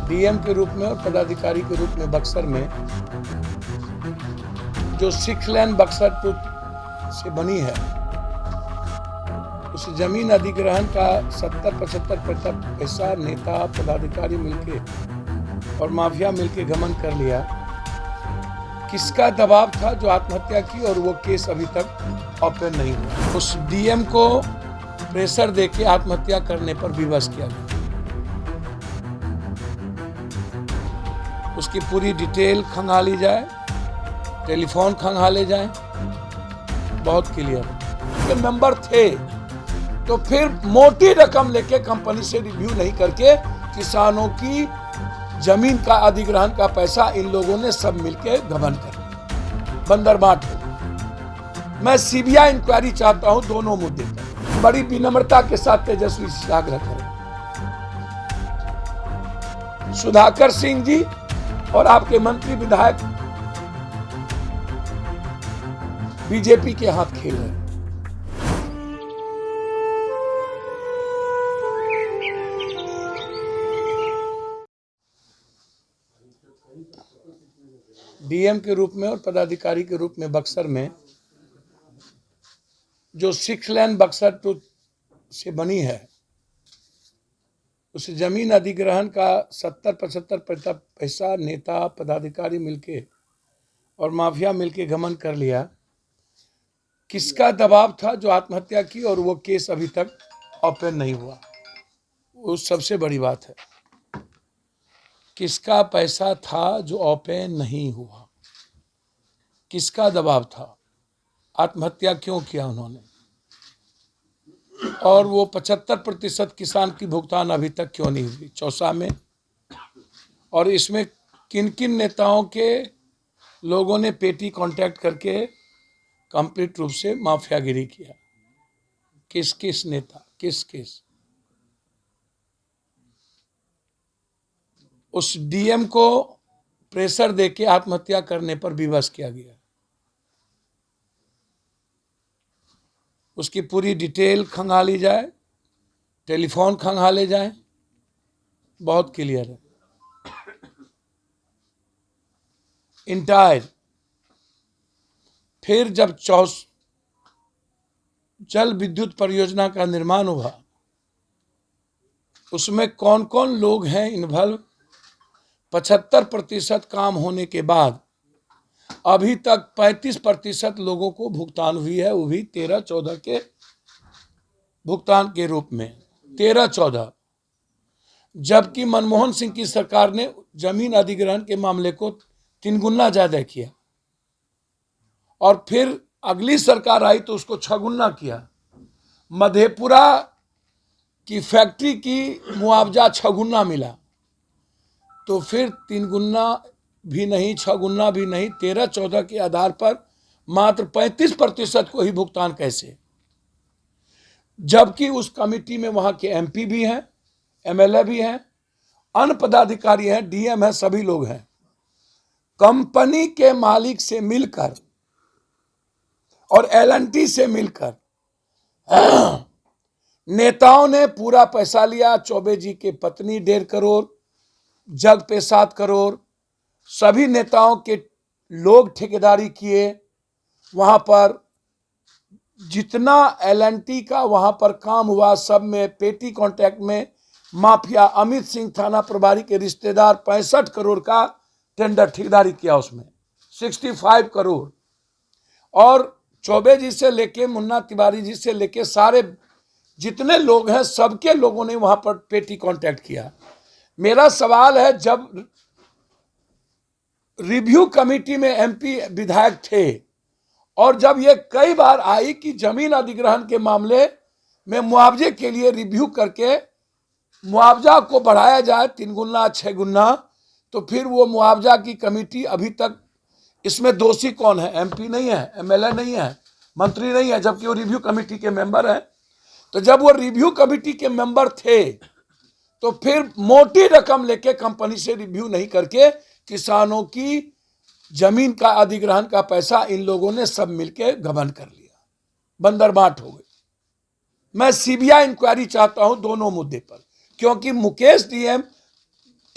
DM के रूप में और पदाधिकारी के रूप में बक्सर में जो 6 लेन बक्सर टू से बनी है, उस जमीन अधिग्रहण का 70-75% पैसा नेता पदाधिकारी मिलके और माफिया मिलके गमन कर लिया। किसका दबाव था जो आत्महत्या की और वो केस अभी तक ओपन नहीं हुआ। उस डीएम को प्रेशर देके आत्महत्या करने पर विवश किया गया। उसकी पूरी डिटेल खंगाली जाए, टेलीफोन खंगाले जाए, बहुत क्लियर है। मेंबर थे तो फिर मोटी रकम लेके कंपनी से रिव्यू नहीं करके किसानों की जमीन का अधिग्रहण का पैसा इन लोगों ने सब मिलके गबन कर लिया, बंदरबाट हो। मैं सीबीआई इंक्वायरी चाहता हूं दोनों मुद्दे पर। बड़ी विनम्रता के साथ तेजस्वी से आग्रह करें, सुधाकर सिंह जी और आपके मंत्री विधायक बीजेपी के हाथ खेल रहे हैं। डीएम के रूप में और पदाधिकारी के रूप में बक्सर में जो 6 लेन बक्सर टू से बनी है, उस जमीन अधिग्रहण का 70-75% पैसा नेता पदाधिकारी मिलके और माफिया मिलके गमन कर लिया। किसका दबाव था जो आत्महत्या की और वो केस अभी तक ओपन नहीं हुआ, वो सबसे बड़ी बात है। किसका पैसा था जो ओपन नहीं हुआ, किसका दबाव था, आत्महत्या क्यों किया उन्होंने, और वो 75% किसान की भुगतान अभी तक क्यों नहीं हुई चौसा में, और इसमें किन किन नेताओं के लोगों ने पेटी कांटेक्ट करके कंप्लीट रूप से माफियागिरी किया, किस किस नेता, किस किस। उस डीएम को प्रेशर देके आत्महत्या करने पर विवश किया गया। उसकी पूरी डिटेल खंगाली जाए, टेलीफोन खंगाले जाए, बहुत क्लियर है। इंटायर फिर जब जल विद्युत परियोजना का निर्माण हुआ, उसमें कौन कौन लोग हैं इन्वॉल्व, 75% काम होने के बाद अभी तक 35% लोगों को भुगतान हुई है, वो भी 13-14 के भुगतान के रूप में, 13-14। जबकि मनमोहन सिंह की सरकार ने जमीन अधिग्रहण के मामले को 3 गुना ज्यादा किया, और फिर अगली सरकार आई तो उसको 6 गुना किया। मधेपुरा की फैक्ट्री की मुआवजा 6 गुना मिला, तो फिर 3 गुना भी नहीं, 6 गुना भी नहीं, 13-14 के आधार पर मात्र 35% को ही भुगतान कैसे। जबकि उस कमिटी में वहां के एमपी भी हैं, एमएलए भी हैं, अन्य पदाधिकारी हैं, डीएम हैं, सभी लोग हैं। कंपनी के मालिक से मिलकर और एलएनटी से मिलकर नेताओं ने पूरा पैसा लिया। चौबे जी के पत्नी 1.5 करोड़, जग पे 7 करोड़, सभी नेताओं के लोग ठेकेदारी किए। वहां पर जितना एलएनटी का वहां पर काम हुआ, सब में पेटी कॉन्ट्रैक्ट में माफिया, अमित सिंह थाना प्रभारी के रिश्तेदार 65 करोड़ का टेंडर ठेकेदारी किया, उसमें 65 करोड़। और चौबे जी से लेके मुन्ना तिवारी जी से लेके सारे जितने लोग हैं, सबके लोगों ने वहां पर पेटी कॉन्ट्रैक्ट किया। मेरा सवाल है, जब रिव्यू कमेटी में एमपी विधायक थे और जब ये कई बार आई कि जमीन अधिग्रहण के मामले में मुआवजे के लिए रिव्यू करके मुआवजा को बढ़ाया जाए 3 गुना 6 गुना, तो फिर वो मुआवजा की कमेटी अभी तक, इसमें दोषी कौन है? एमपी नहीं है, एमएलए नहीं है, मंत्री नहीं है, जबकि वो रिव्यू कमेटी के मेंबर है। तो जब वो रिव्यू कमेटी के मेंबर थे तो फिर मोटी रकम लेके कंपनी से रिव्यू नहीं करके किसानों की जमीन का अधिग्रहण का पैसा इन लोगों ने सब मिलके गबन कर लिया, बंदरबाट हो गई। मैं सीबीआई इंक्वायरी चाहता हूं दोनों मुद्दे पर, क्योंकि मुकेश डीएम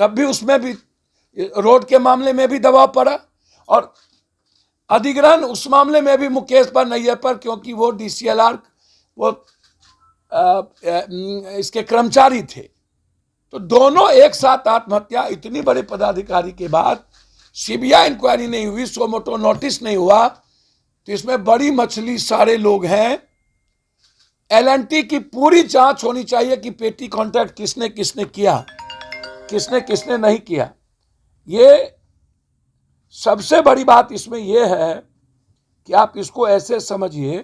तब भी उसमें भी रोड के मामले में भी दबाव पड़ा, और अधिग्रहण उस मामले में भी मुकेश पर नैयर पर, क्योंकि वो DCLR वो इसके कर्मचारी थे। तो दोनों एक साथ आत्महत्या, इतनी बड़े पदाधिकारी के बाद CBI इंक्वायरी नहीं हुई, सो मोटो नोटिस नहीं हुआ, तो इसमें बड़ी मछली सारे लोग हैं। L&T की पूरी जांच होनी चाहिए कि पेटी कॉन्ट्रैक्ट किसने किसने किया, किसने किसने नहीं किया। ये सबसे बड़ी बात इसमें यह है कि आप इसको ऐसे समझिए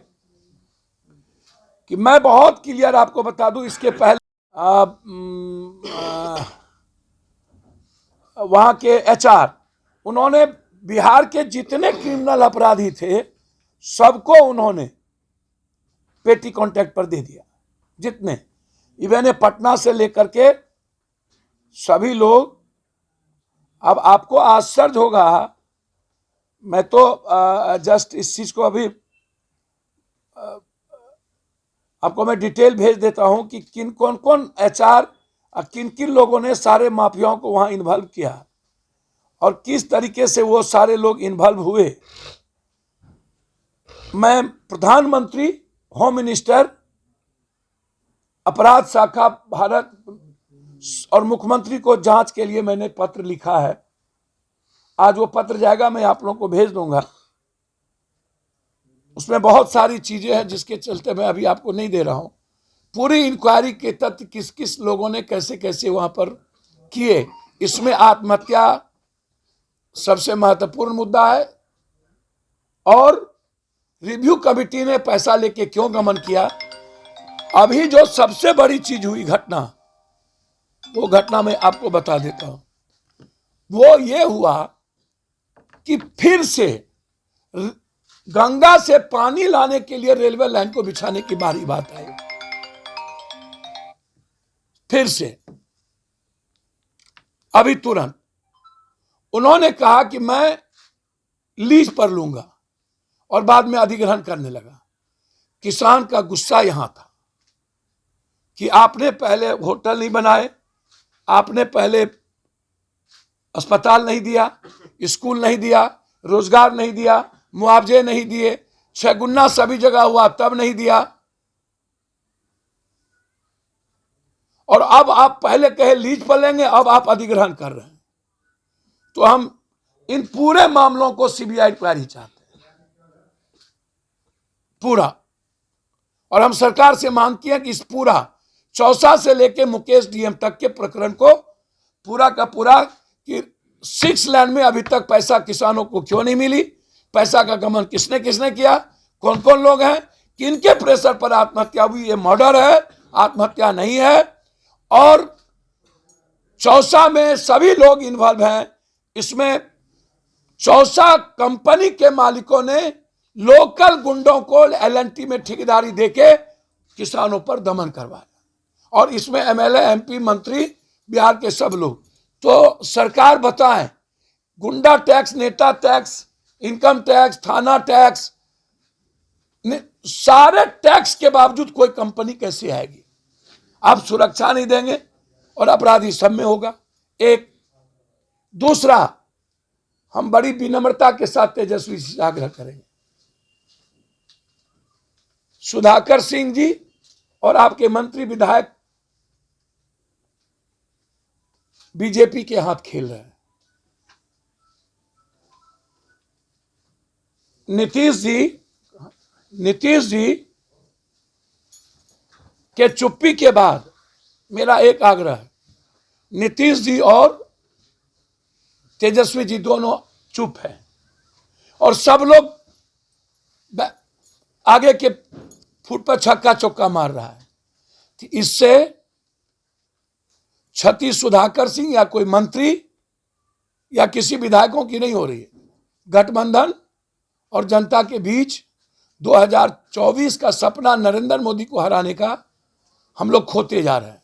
कि मैं बहुत क्लियर आपको बता दूं, इसके पहले वहां के HR उन्होंने बिहार के जितने क्रिमिनल अपराधी थे सबको उन्होंने पेटी कॉन्ट्रैक्ट पर दे दिया, जितने, इवन पटना से लेकर के सभी लोग। अब आपको आश्चर्य होगा, मैं तो जस्ट इस चीज को अभी आपको मैं डिटेल भेज देता हूं कि किन कौन कौन HR किन किन लोगों ने सारे माफियाओं को वहां इन्वॉल्व किया और किस तरीके से वो सारे लोग इन्वॉल्व हुए। मैं प्रधानमंत्री, होम मिनिस्टर, अपराध शाखा भारत और मुख्यमंत्री को जांच के लिए मैंने पत्र लिखा है। आज वो पत्र जाएगा, मैं आप लोगों को भेज दूंगा। उसमें बहुत सारी चीजें हैं जिसके चलते मैं अभी आपको नहीं दे रहा हूं। पूरी इंक्वायरी के तथ्य किस किस लोगों ने कैसे कैसे वहां पर किए, इसमें आत्महत्या सबसे महत्वपूर्ण मुद्दा है। और रिव्यू कमेटी ने पैसा लेके क्यों गमन किया। अभी जो सबसे बड़ी चीज हुई घटना, वो घटना मैं आपको बता देता हूं। वो ये हुआ कि फिर से गंगा से पानी लाने के लिए रेलवे लाइन को बिछाने की बारी बात आई। फिर से अभी तुरंत उन्होंने कहा कि मैं लीज पर लूंगा, और बाद में अधिग्रहण करने लगा। किसान का गुस्सा यहां था कि आपने पहले होटल नहीं बनाए, आपने पहले अस्पताल नहीं दिया, स्कूल नहीं दिया, रोजगार नहीं दिया, मुआवजे नहीं दिए, 6 गुना सभी जगह हुआ तब नहीं दिया, और अब आप पहले कहे लीज पर लेंगे, अब आप अधिग्रहण कर रहे हैं। तो हम इन पूरे मामलों को CBI इंक्वायरी चाहते हैं, पूरा। और हम सरकार से मांग की है कि इस पूरा चौसा से लेके मुकेश DM तक के प्रकरण को पूरा का पूरा, कि 6 लाइन में अभी तक पैसा किसानों को क्यों नहीं मिली, पैसा का गमन किसने किसने किया, कौन कौन लोग हैं, किनके प्रेशर पर आत्महत्या हुई, ये मर्डर है, आत्महत्या नहीं है। और चौसा में सभी लोग इन्वॉल्व हैं। इसमें चौसा कंपनी के मालिकों ने लोकल गुंडों को L&T में ठेकेदारी देके किसानों पर दमन करवाया, और इसमें MLA, MP, मंत्री, बिहार के सब लोग। तो सरकार बताएं, गुंडा टैक्स, नेता टैक्स, इनकम टैक्स, थाना टैक्स, सारे टैक्स के बावजूद कोई कंपनी कैसे आएगी। आप सुरक्षा नहीं देंगे और अपराधी सब में होगा। एक दूसरा, हम बड़ी विनम्रता के साथ तेजस्वी से आग्रह करेंगे, सुधाकर सिंह जी और आपके मंत्री विधायक बीजेपी के हाथ खेल रहे हैं। नीतीश जी के चुप्पी के बाद मेरा एक आग्रह है, नीतीश जी और तेजस्वी जी दोनों चुप हैं, और सब लोग आगे के फुट पर छक्का चौका मार रहा है। इससे क्षति सुधाकर सिंह या कोई मंत्री या किसी विधायकों की नहीं हो रही है। गठबंधन और जनता के बीच 2024 का सपना नरेंद्र मोदी को हराने का हम लोग खोते जा रहे हैं।